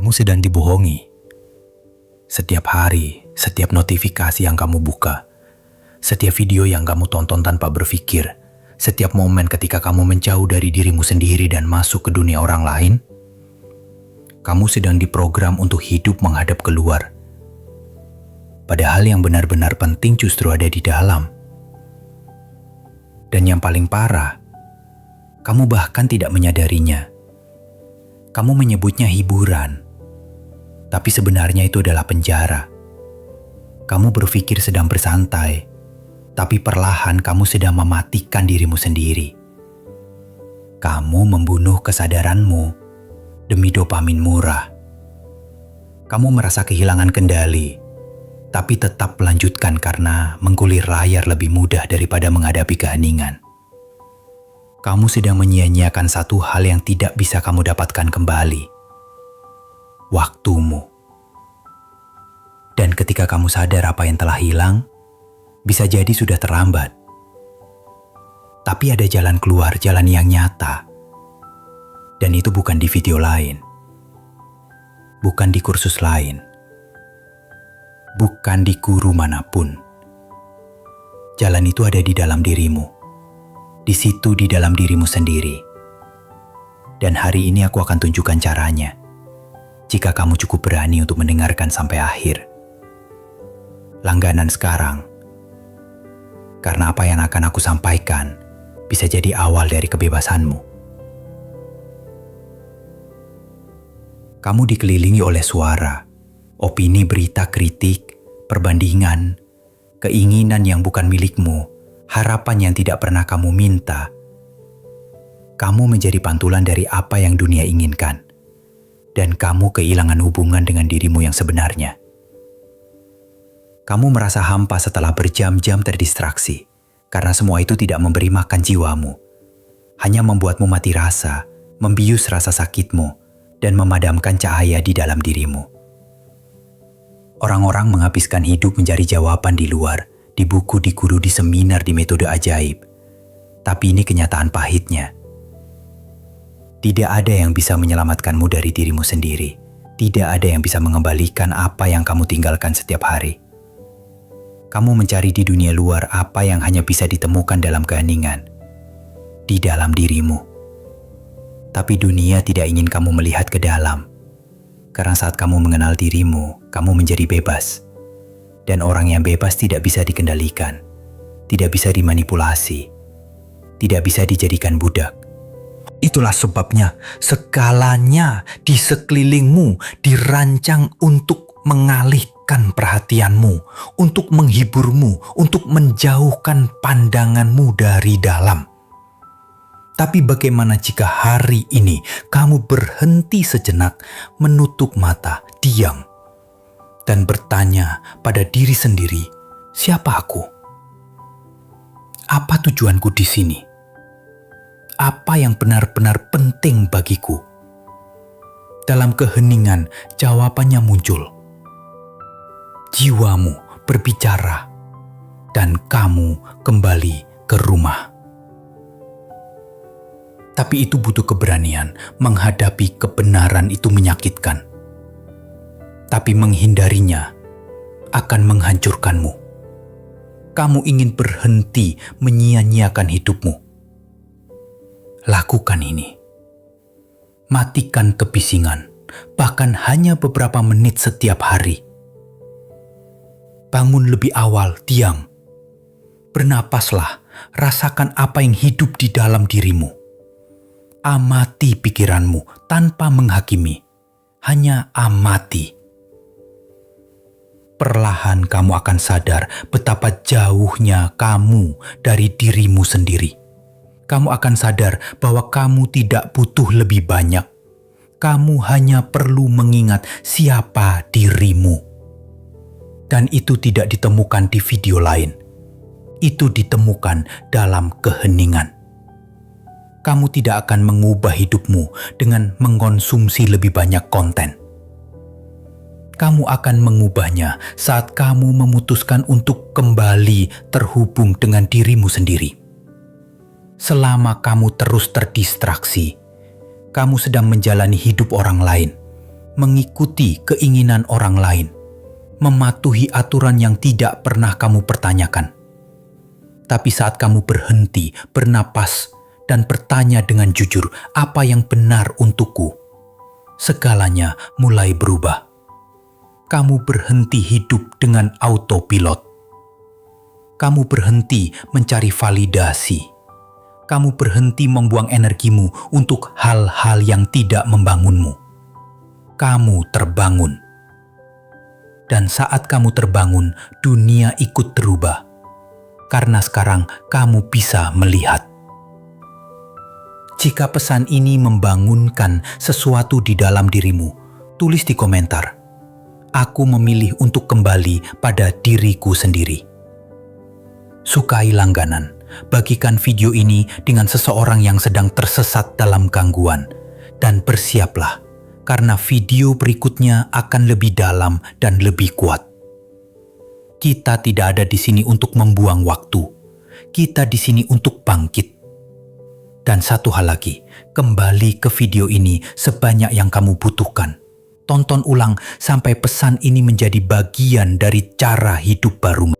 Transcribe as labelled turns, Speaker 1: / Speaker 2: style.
Speaker 1: Kamu sedang dibohongi. Setiap hari, setiap notifikasi yang kamu buka, setiap video yang kamu tonton tanpa berpikir, setiap momen ketika kamu menjauh dari dirimu sendiri dan masuk ke dunia orang lain, kamu sedang diprogram untuk hidup menghadap keluar. Padahal yang benar-benar penting justru ada di dalam. Dan yang paling parah, kamu bahkan tidak menyadarinya. Kamu menyebutnya hiburan, tapi sebenarnya itu adalah penjara. Kamu berpikir sedang bersantai, tapi perlahan kamu sedang mematikan dirimu sendiri. Kamu membunuh kesadaranmu demi dopamin murah. Kamu merasa kehilangan kendali, tapi tetap melanjutkan karena menggulir layar lebih mudah daripada menghadapi keheningan. Kamu sedang menyia-nyiakan satu hal yang tidak bisa kamu dapatkan kembali. Waktumu. Dan ketika kamu sadar apa yang telah hilang, bisa jadi sudah terlambat. Tapi ada jalan keluar, jalan yang nyata. Dan itu bukan di video lain. Bukan di kursus lain. Bukan di guru manapun. Jalan itu ada di dalam dirimu. Di situ di dalam dirimu sendiri. Dan hari ini aku akan tunjukkan caranya. Jika kamu cukup berani untuk mendengarkan sampai akhir. Langganan sekarang. Karena apa yang akan aku sampaikan bisa jadi awal dari kebebasanmu. Kamu dikelilingi oleh suara, opini, berita, kritik, perbandingan, keinginan yang bukan milikmu, harapan yang tidak pernah kamu minta. Kamu menjadi pantulan dari apa yang dunia inginkan. Dan kamu kehilangan hubungan dengan dirimu yang sebenarnya. Kamu merasa hampa setelah berjam-jam terdistraksi. Karena semua itu tidak memberi makan jiwamu. Hanya membuatmu mati rasa, membius rasa sakitmu, dan memadamkan cahaya di dalam dirimu. Orang-orang menghabiskan hidup mencari jawaban di luar, di buku, di guru, di seminar, di metode ajaib. Tapi ini kenyataan pahitnya. Tidak ada yang bisa menyelamatkanmu dari dirimu sendiri. Tidak ada yang bisa mengembalikan apa yang kamu tinggalkan setiap hari. Kamu mencari di dunia luar apa yang hanya bisa ditemukan dalam keheningan. Di dalam dirimu. Tapi dunia tidak ingin kamu melihat ke dalam. Karena saat kamu mengenal dirimu, kamu menjadi bebas. Dan orang yang bebas tidak bisa dikendalikan, tidak bisa dimanipulasi, tidak bisa dijadikan budak. Itulah sebabnya segalanya di sekelilingmu dirancang untuk mengalihkan perhatianmu, untuk menghiburmu, untuk menjauhkan pandanganmu dari dalam. Tapi bagaimana jika hari ini kamu berhenti sejenak, menutup mata, diam, dan bertanya pada diri sendiri, siapa aku? Apa tujuanku di sini? Apa yang benar-benar penting bagiku? Dalam keheningan, jawabannya muncul. Jiwamu berbicara, dan kamu kembali ke rumah. Tapi itu butuh keberanian, menghadapi kebenaran itu menyakitkan. Tapi menghindarinya akan menghancurkanmu. Kamu ingin berhenti menyia-nyiakan hidupmu. Lakukan ini. Matikan kebisingan, bahkan hanya beberapa menit setiap hari. Bangun lebih awal, diam. Bernapaslah, rasakan apa yang hidup di dalam dirimu. Amati pikiranmu tanpa menghakimi, hanya amati. Perlahan kamu akan sadar betapa jauhnya kamu dari dirimu sendiri. Kamu akan sadar bahwa kamu tidak butuh lebih banyak. Kamu hanya perlu mengingat siapa dirimu. Dan itu tidak ditemukan di video lain. Itu ditemukan dalam keheningan. Kamu tidak akan mengubah hidupmu dengan mengkonsumsi lebih banyak konten. Kamu akan mengubahnya saat kamu memutuskan untuk kembali terhubung dengan dirimu sendiri. Selama kamu terus terdistraksi, kamu sedang menjalani hidup orang lain, mengikuti keinginan orang lain, mematuhi aturan yang tidak pernah kamu pertanyakan. Tapi saat kamu berhenti, bernapas, dan bertanya dengan jujur apa yang benar untukku, segalanya mulai berubah. Kamu berhenti hidup dengan autopilot. Kamu berhenti mencari validasi. Kamu berhenti membuang energimu untuk hal-hal yang tidak membangunmu. Kamu terbangun. Dan saat kamu terbangun, dunia ikut berubah. Karena sekarang kamu bisa melihat. Jika pesan ini membangunkan sesuatu di dalam dirimu, tulis di komentar. Aku memilih untuk kembali pada diriku sendiri. Sukai langganan, bagikan video ini dengan seseorang yang sedang tersesat dalam gangguan. Dan bersiaplah, karena video berikutnya akan lebih dalam dan lebih kuat. Kita tidak ada di sini untuk membuang waktu. Kita di sini untuk bangkit. Dan satu hal lagi, kembali ke video ini sebanyak yang kamu butuhkan. Tonton ulang sampai pesan ini menjadi bagian dari cara hidup barumu.